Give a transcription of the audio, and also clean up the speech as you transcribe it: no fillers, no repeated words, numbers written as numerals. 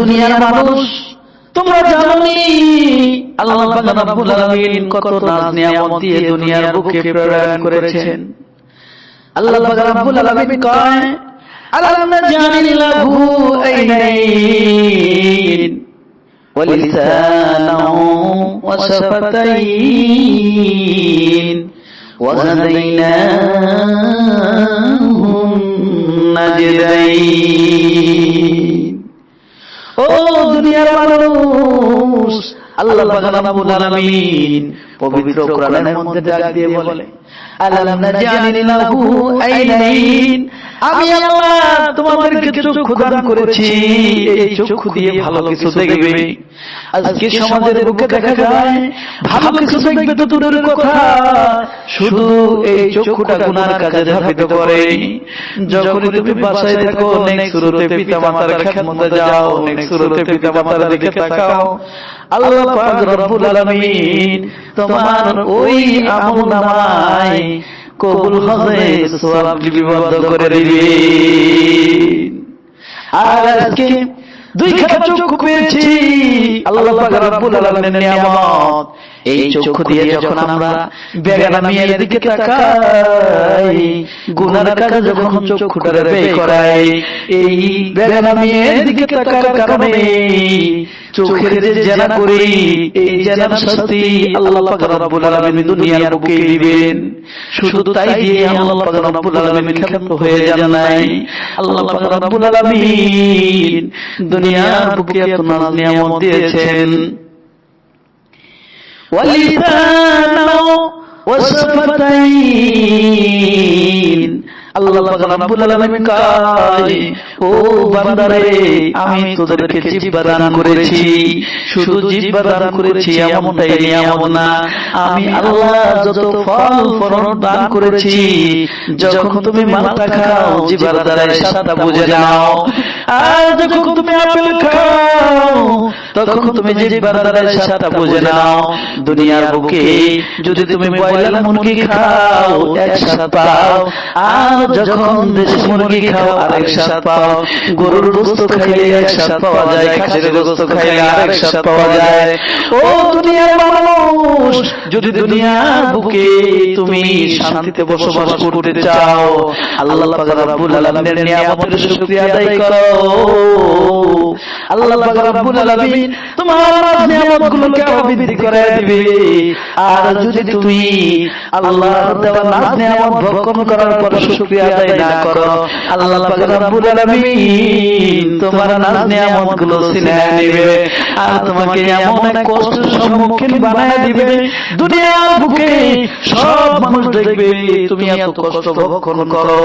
দুনিয়ার মানুষ তোমরা জানোনি আল্লাহ পাক রব্বুল আলামিন কত নাজ নিয়ামত দিয়ে দুনিয়ার বুকে প্রেরণ করেছেন। আল্লাহ পাক রব্বুল আলামিন কয় আলাম নাজআল লাহু আইনাইন ওয়া লিসানান ওয়া শাফাতাইন ওয়া হাদাইনাহুম নাজদাইন। ও দুনিয়ার মানুষ, আল্লাহ পাক রব্বুল আলামিন পবিত্র কোরআনের মধ্যে ডাক দিয়ে বলে আলাম নাজআল লাহু আইনাইন, আমি আল্লাহ তোমাদেরকে চক্ষু দান করেছি, এই চক্ষু দিয়ে ভালো কিছু দেখবে। আজকে সমাজের বুকে দেখা যায় ভালো কিছু দেখবে তো দূরের কথা, শুধু এই চক্ষুটা গুনার কাজে ধাবিত করে। যখন তুমি বাসায় থাকো নেক্সট সুরতে পিতামাতার খেদমতে যাও, নেক্সট সুরতে পিতামাতার দিকে তাকাও, আল্লাহ পাক রব্বুল আলামিন তোমার ওই আমলনামায় কবুল হজের সওয়াব লিপিবদ্ধ করে দিবেন। আর আজকে দুইখানা চক্ষু পেয়েছি আল্লাহ পাক রব্বুল আলামিনের নিয়ামত। এই চক্ষু দিয়ে যখন আমরা বেগানা মেয়ের দিকে তাকাই, গুনার কাজে যখন চক্ষুটারে ব্যয় করাই, এই বেগানা মেয়ের দিকে তাকার কারণে চোখের যে জানা করি, এই জানার শাস্তি আল্লাহ পাক রব্বুল আলামিন দুনিয়ার বুকে দিবেন। শুধু তাই দিয়ে আল্লাহ পাক রব্বুল আলামিন ক্ষান্ত হয়ে যান নাই। আল্লাহ পাক রব্বুল আলামিন দুনিয়ার বুকে এত নাজ নিয়ামত দিয়েছেন। ওয়ালিসানা ওয়া শাফাতাইন, আল্লাহ পাক রব্বুল আলামিন কয় ও বান্দারে আমি তোদেরকে জিহ্বা দান করেছি। শুধু জিহ্বা দান করেছি এমনটাই নিয়ামত না, আমি আল্লাহ যত ফল ফলন দান করেছি, যখন তুমি মালটা খাও জিহ্বার দ্বারা স্বাদটা বুঝে নাও, আর যখন তুমি আপেল খাও তখন তুমি জিহ্বার দ্বারা স্বাদটা বুঝে নাও। দুনিয়ার বুকে যদি তুমি ব্রয়লার মুরগি খাও এক স্বাদ পাও, আর যখন দেশি মুরগি খাও আরেক স্বাদ পাও, গরুর গোশত খাইলে এক স্বাদ পাওয়া যায়, খাসির গোশত খাইলে আরেক স্বাদ পাওয়া যায়। ও দুনিয়ার মানুষ, যদি দুনিয়ার বুকে তুমি শান্তিতে বসবাস করতে চাও, আল্লাহ পাক রব্বুল আলামিনের নিয়ামতের শুকরিয়া আদায় করো। আল্লাহ পাক রব্বুল আলামিন তোমার নিয়ামতগুলোকে বৃদ্ধি করে দিবে। আর যদি তুমি আল্লাহর দেওয়া নাজ নিয়ামত ভক্ষণ করার পর শুকরিয়া আদায় না করো, আল্লাহ পাক রব্বুল আলামিন তোমার নাজ নিয়ামতগুলো ছিনিয়ে নেবে আর তোমাকে এমন এক কষ্টের সম্মুখীন বানায় দিবে, দুনিয়ার বুকে সব মানুষ দেখবে তুমি এত কষ্ট ভক্ষণ করো।